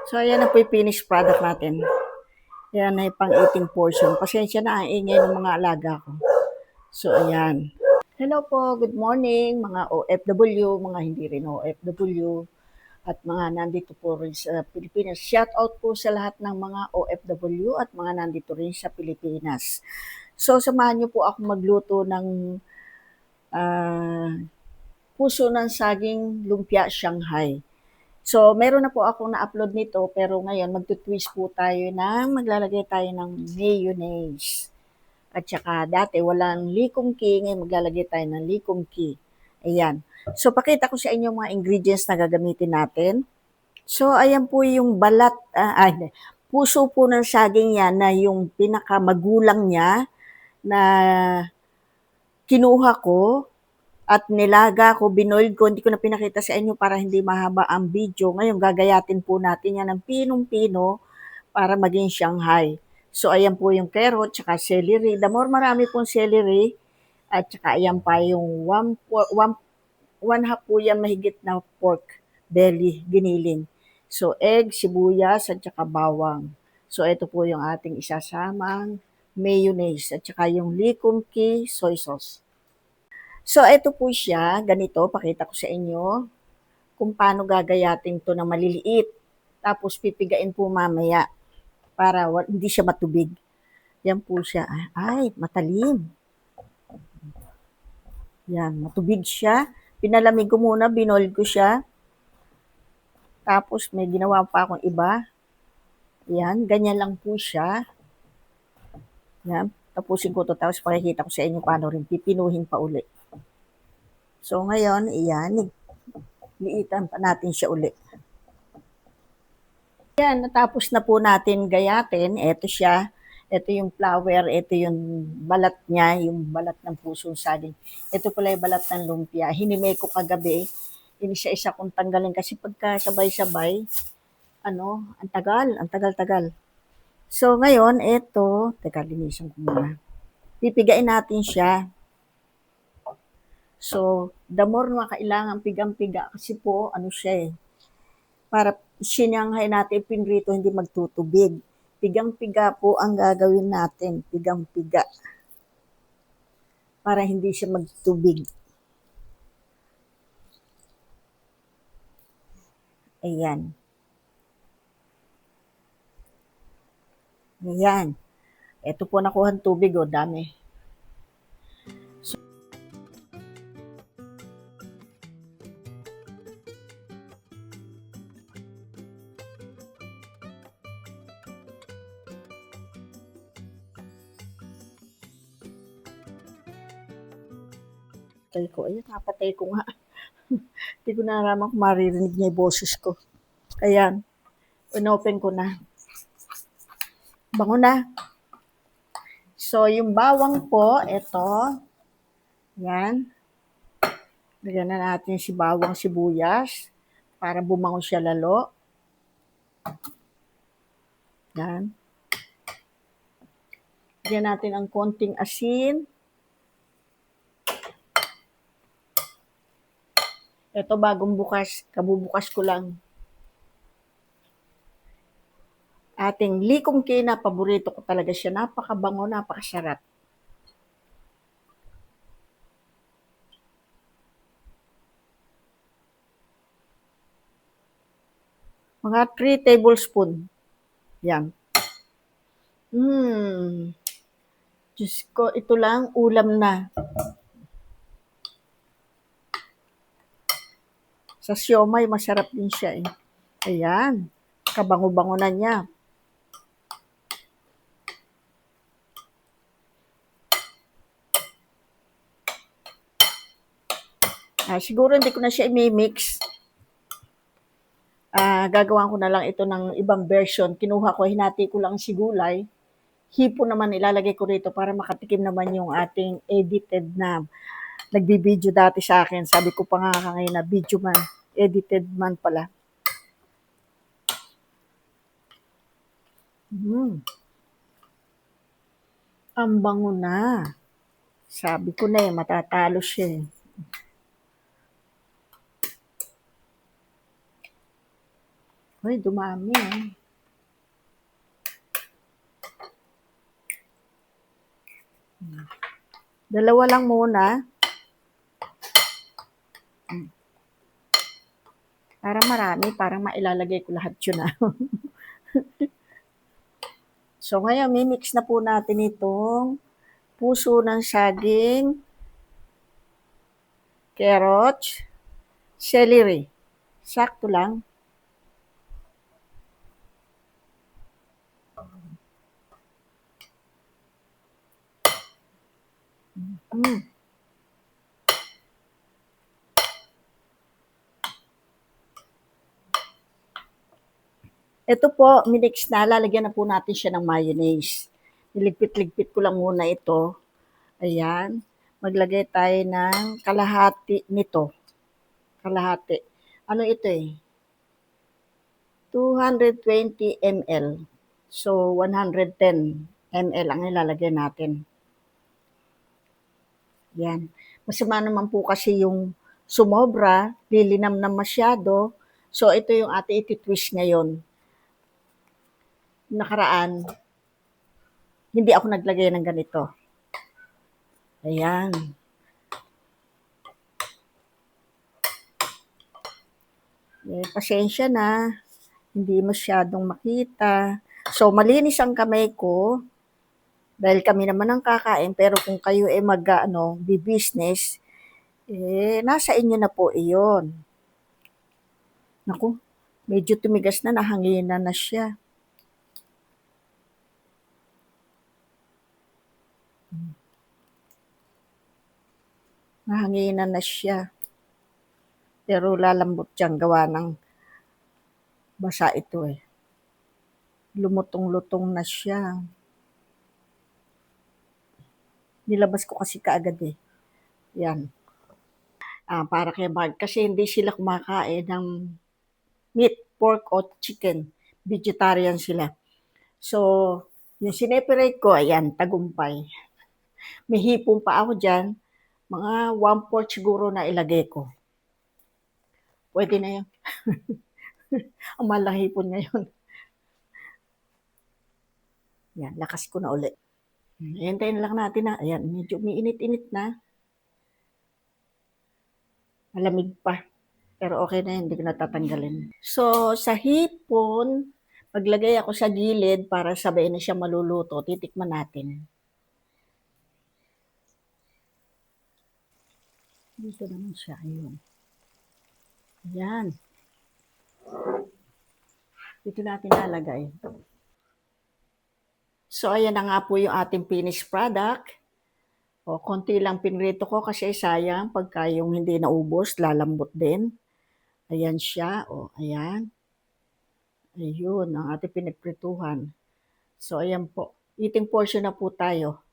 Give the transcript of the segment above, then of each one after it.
So, ayan na po yung finished product natin. Ayan na yung pang eating portion. Pasensya na ang ingay ng mga alaga ko. So, ayan. Hello po, good morning mga OFW, mga hindi rin OFW, at mga nandito po rin sa Pilipinas. Shout out po sa lahat ng mga OFW at mga nandito rin sa Pilipinas. So, samahan niyo po ako magluto ng ah, puso ng saging lumpia Shanghai. So, meron na po akong na-upload nito pero ngayon magtutwist po tayo ng maglalagay tayo ng mayonnaise. At saka dati walang likom ki, ngayon maglalagay tayo ng likom ki. Ayan. So, pakita ko sa inyo mga ingredients na gagamitin natin. So, ayan po yung balat, puso po ng saging yan na yung pinakamagulang niya na kinuha ko at nilaga ko, binoil ko, hindi ko na pinakita sa inyo para hindi mahaba ang video. Ngayon, gagayatin po natin yan ng pinong-pino para maging Shanghai. So, ayan po yung carrot, tsaka celery. The more marami pong celery, at tsaka ayan pa yung one half po yan mahigit na pork belly, giniling. So, egg, sibuyas, at tsaka bawang. So, ito po yung ating isasamang mayonnaise, at tsaka yung likum ki soy sauce. So, ito po siya, ganito, pakita ko sa inyo kung paano gagayatin to na maliliit. Tapos pipigain po mamaya para hindi siya matubig. Yan po siya. Ay, matalim. Yan, matubig siya. Pinalamig ko muna, binold ko siya. Tapos may ginawa pa akong iba. Yan, ganyan lang po siya. Yan, tapusin ko to tapos pakikita ko sa inyo paano rin pipinuhin pa uli. So ngayon, iyan, liitan pa natin siya uli. Yan, natapos na po natin gayatin. Ito siya. Ito yung flour, ito yung balat niya, yung balat ng pusong saging. Ito pala yung balat ng lumpia. Hinimay ko kagabi. Inisa-isa kong tanggalin kasi pagka sabay-sabay, ang tagal-tagal. So ngayon, ito, teka, linisan ko muna. Pipigain natin siya. So, the more na kailangan pigang-piga kasi po, siya para sinanghay natin pinrito, hindi magtutubig. Pigang-piga po ang gagawin natin, pigang-piga. Para hindi siya magtubig. Ayan. Ayan. Ito po nakuha ng tubig, dami. So, patay ko. Ayun, napatay ko nga. Hindi ko nararamang kung maririnig niya yung boses ko. Ayan. Inopen ko na. Bango na. So, yung bawang po, ito. Yan. Lagyan na natin si bawang sibuyas para bumango siya lalo. Yan. Lagyan natin ang konting asin. Ito bagong bukas, kabubukas ko lang. Ating likom kina, paborito ko talaga siya. Napakabango, napakasarap. Mga 3 tablespoon. Yan. Diyos ko, ito lang, ulam na. Sa siomay, masarap din siya eh. Ayan. Kabango-bango na niya. Siguro hindi ko na siya i-mix. Gagawan ko na lang ito ng ibang version. Kinuha ko, hinati ko lang si gulay. Hipo naman ilalagay ko rito para makatikim naman yung ating edited na nagbibideo dati sa akin. Sabi ko pa nga ngayon na video man, edited man pala. Ang bango na. Sabi ko na matatalo siya eh. Uy, dumami, ah. Dalawa lang muna. Parang marami, parang mailalagay ko lahat yun, ah. So, ngayon, mimix na po natin itong puso ng saging, carrots, celery. Sakto lang. Mm. Ito po, minix na, lalagyan na po natin siya ng mayonnaise. Niligpit-ligpit ko lang muna ito. Ayan. Maglagay tayo ng kalahati nito. Kalahati. Ano ito eh? 220 ml. So, 110 ml ang ilalagay natin. Yan. Masama naman po kasi yung sumobra, lilinam na masyado. So, ito yung ate iti-twist ngayon. Nakaraan, hindi ako naglagay ng ganito. Ayan. Pasensya na, hindi masyadong makita. So, malinis ang kamay ko, dahil kami naman ang kakain, pero kung kayo ay business, nasa inyo na po iyon. Naku, medyo tumigas na, nahanginan na siya. Nahanginan na siya. Pero lalambot dyan, gawa ng basa ito eh. Lumutong-lutong na siya. Nilabas ko kasi kaagad eh. Yan. Para kay Mark. Kasi hindi sila kumakain ng meat, pork, o chicken. Vegetarian sila. So, yung sineperate ko, ayan, tagumpay. May hipon pa ako dyan. Mga 1/4 siguro na ilagay ko. Pwede na yun. Ang mahal ng hipon ngayon. Yan, lakas ko na uli. Hintayin lang natin na, ayan, medyo umiinit-init na. Malamig pa. Pero okay na yun, hindi ko natatanggalin. So, sa hipon, maglagay ako sa gilid para sabay na siya maluluto. Titikman natin. Dito naman siya, ayun. Ayan. Dito natin lalagay. So, ayan na nga po yung ating finished product. O, konti lang pinrito ko kasi sayang pagka yung hindi naubos, lalambot din. Ayan siya. O, ayan. Ayun, ang ating pinagprituhan. So, ayan po. Eating portion na po tayo.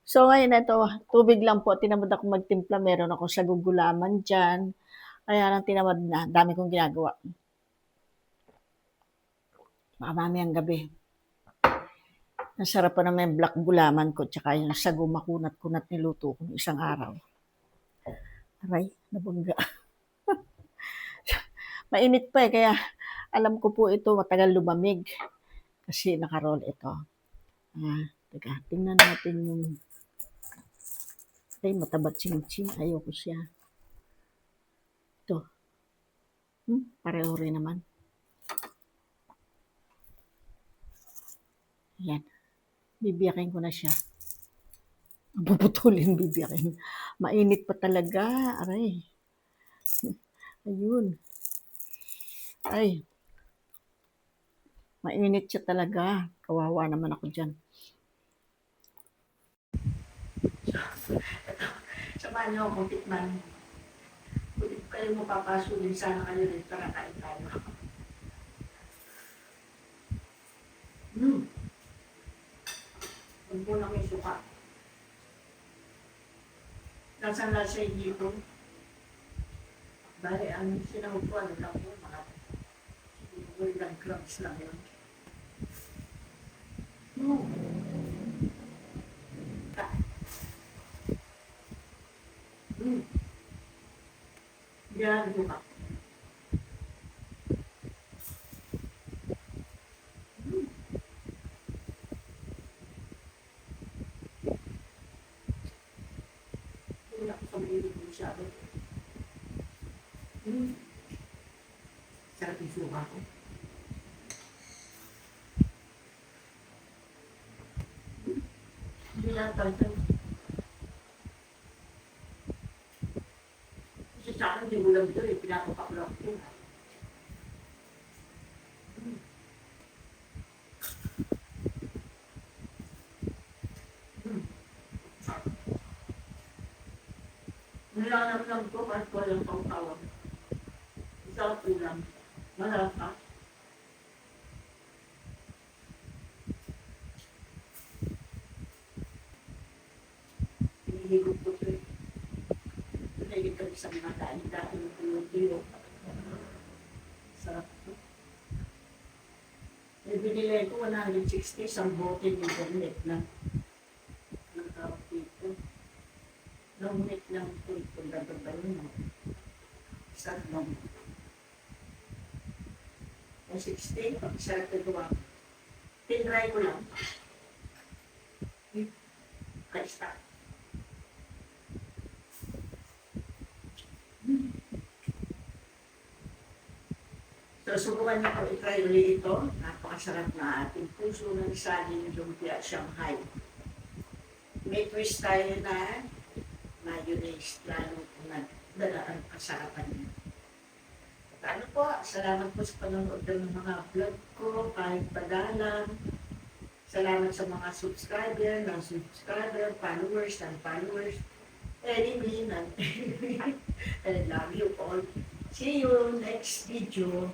So, ngayon ito, tubig lang po. Tinamad ako magtimpla. Meron ako sa gugulaman dyan. Kaya lang tinamad na. Dami kong ginagawa. Baka mamayang gabi. Nasarap pa naman yung black gulaman ko. Tsaka yung sago makunat-kunat niluto ko isang araw. Aray, nabangga. Mainit pa eh. Kaya alam ko po ito matagal lumamig. Kasi nakaroll ito. Teka, tingnan natin yung... Ay, matabat ching-ching. Ayoko siya. Ito. Pareho rin naman. Ayan. Bibiyakin ko na siya. Ang puputulin, bibiyakin. Mainit pa talaga. Aray. Ayun. Ay. Mainit siya talaga. Kawawa naman ako dyan. Samahan niyo akong tikman. Kung kayo mapapasulin, sana kayo rin para kain tayo. Huwag mo lang may suka. Nasaan lang sa hihito? Bale, ang sinahog ko, ano lang po, mga ilang grams lang yun. Yan, buka. ako. Hindi lang tayo. Kasi sa akin, hindi mo lang ito eh. Pinapapakulak ko. Nilanam lang ko kahit walang pangtawag. Isang ulam. Malap ka. Hinihigop ko ito eh. Pinahigit kami sa mga dahil ng tulog-tulog. Sarap ito. Eh, binili ko 160 isang bote ng internet na. Ang tawag dito. Long neck lang ito. Kung gagamba yun. Isang long. 160. Sarap ito ba? Tinry ko lang. Ka-start. So, subukan niyo po i-try ulit ito. Napakasarap na ating puso ng saging lumpia Shanghai. May twist tayo na mayonnaise, lalo kung nagdala ang kasarapan niyo. At ano po, salamat po sa panonood ng mga vlog ko, kahit padalang. Salamat sa mga subscriber, non-subscriber, followers, non-followers. Anyway, I love you all. See you next video.